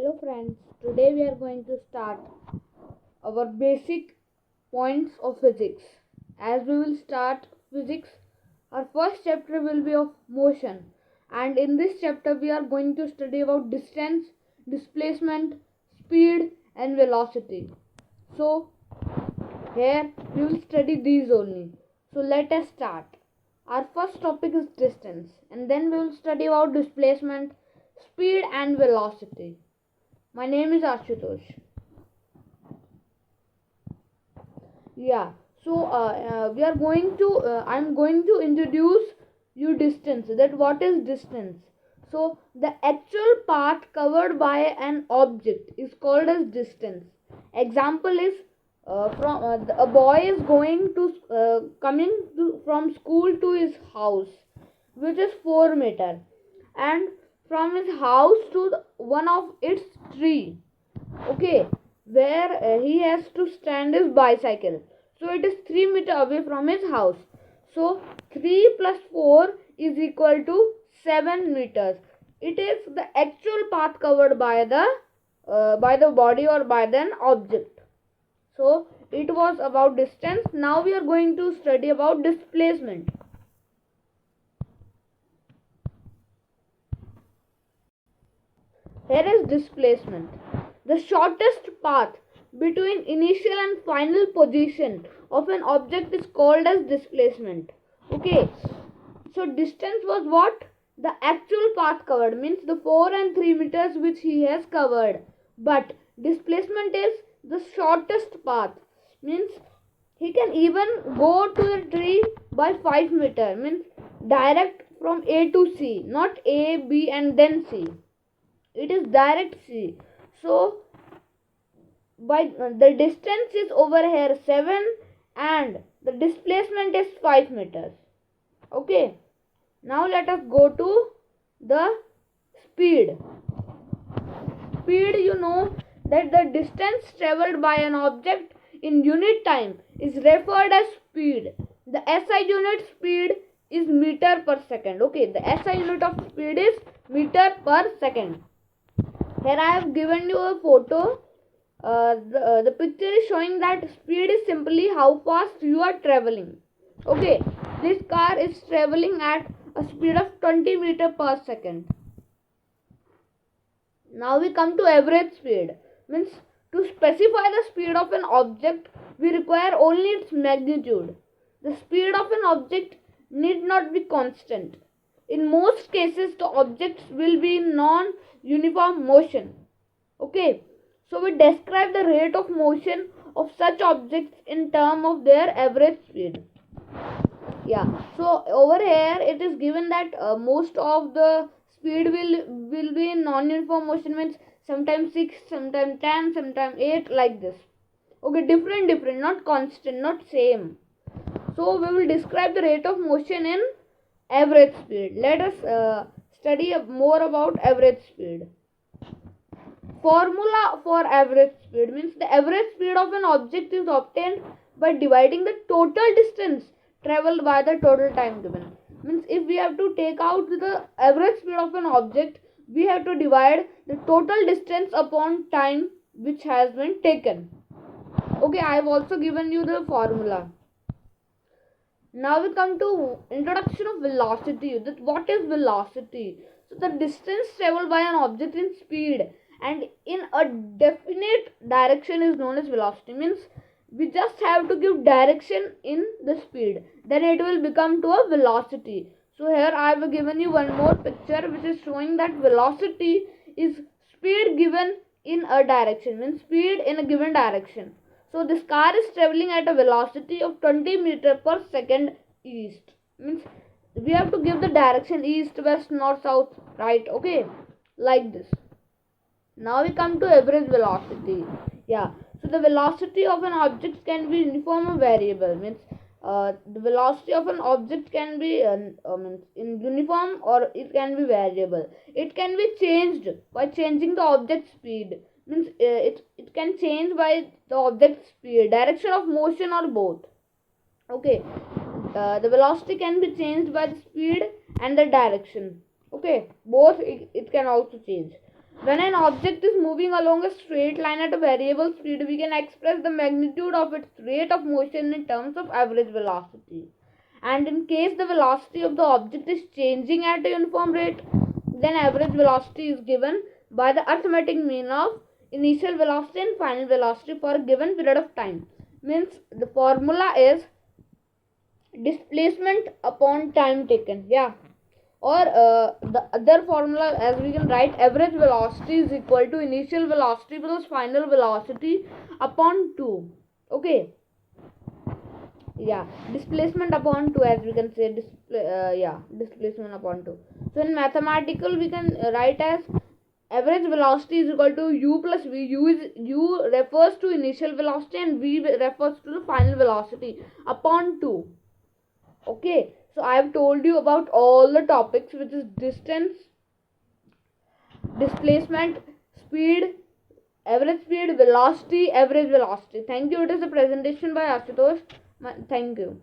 Hello friends, today we are going to start our basic points of physics. As we will start physics, our first chapter will be of motion, and in this chapter we are going to study about distance, displacement, speed and velocity. So here we will study these only. So let us start. Our first topic is distance, and then we will study about displacement, speed and velocity. My name is Ashutosh. We are going to. I'm going to introduce you distance. That what is distance? So the actual path covered by an object is called as distance. Example is a boy is going to from school to his house, which is 4 meter, and from his house to one of its tree, okay, where he has to stand his bicycle. So it is 3 meter away from his house. So 3 plus 4 is equal to 7 meters. It is the actual path covered by the body or by an object. So it was about distance. Now we are going to study about displacement. Here is displacement. The shortest path between initial and final position of an object is called as displacement. Okay. So distance was what? The actual path covered, means the 4 and 3 meters which he has covered. But displacement is the shortest path, means he can even go to the tree by 5 meter, means direct from A to C, not A, B and then C. It is direct C. So by the distance is over here 7 and the displacement is 5 meters. Okay. Now let us go to the speed. Speed, you know that the distance travelled by an object in unit time is referred as speed. The SI unit speed is meter per second. Okay, the SI unit of speed is meter per second. Here I have given you a photo. The picture is showing that speed is simply how fast you are traveling. Okay, this car is traveling at a speed of 20 meters per second. Now we come to average speed. Means to specify the speed of an object, we require only its magnitude. The speed of an object need not be constant. In most cases, the objects will be in non-uniform motion. Okay, so we describe the rate of motion of such objects in terms of their average speed. Yeah, so over here it is given that most of the speed will be in non-uniform motion, means sometimes 6, sometimes 10, sometimes 8, like this. Okay, different, not constant, not same. So we will describe the rate of motion in average speed. Let us study more about average speed. Formula for average speed means the average speed of an object is obtained by dividing the total distance travelled by the total time given. Means if we have to take out the average speed of an object, we have to divide the total distance upon time which has been taken. Okay, I have also given you the formula. Now we come to introduction of velocity. That what is velocity? So the distance travelled by an object in speed and in a definite direction is known as velocity. Means we just have to give direction in the speed, then it will become to a velocity. So here I have given you one more picture which is showing that velocity is speed given in a direction, means speed in a given direction. So this car is travelling at a velocity of 20 meters per second east. Means we have to give the direction east, west, north, south, right. Okay, like this. Now we come to average velocity. Yeah. So the velocity of an object can be uniform or variable. Means the velocity of an object can be in uniform or it can be variable. It can be changed by changing the object speed. Means it can change by the object speed, direction of motion or both. Okay, the velocity can be changed by the speed and the direction. Okay, both it can also change. When an object is moving along a straight line at a variable speed, we can express the magnitude of its rate of motion in terms of average velocity. And in case the velocity of the object is changing at a uniform rate, then average velocity is given by the arithmetic mean of initial velocity and final velocity for a given period of time. Means the formula is displacement upon time taken. Yeah. Or the other formula, as we can write, average velocity is equal to initial velocity plus final velocity upon 2. Okay. Yeah, displacement upon 2, as we can say, displacement upon 2. So in mathematical we can write as average velocity is equal to u plus v. U refers to initial velocity and v refers to the final velocity upon 2. Okay, so I have told you about all the topics, which is distance, displacement, speed, average speed, velocity, average velocity. Thank you. It is a presentation by Ashutosh. Thank you.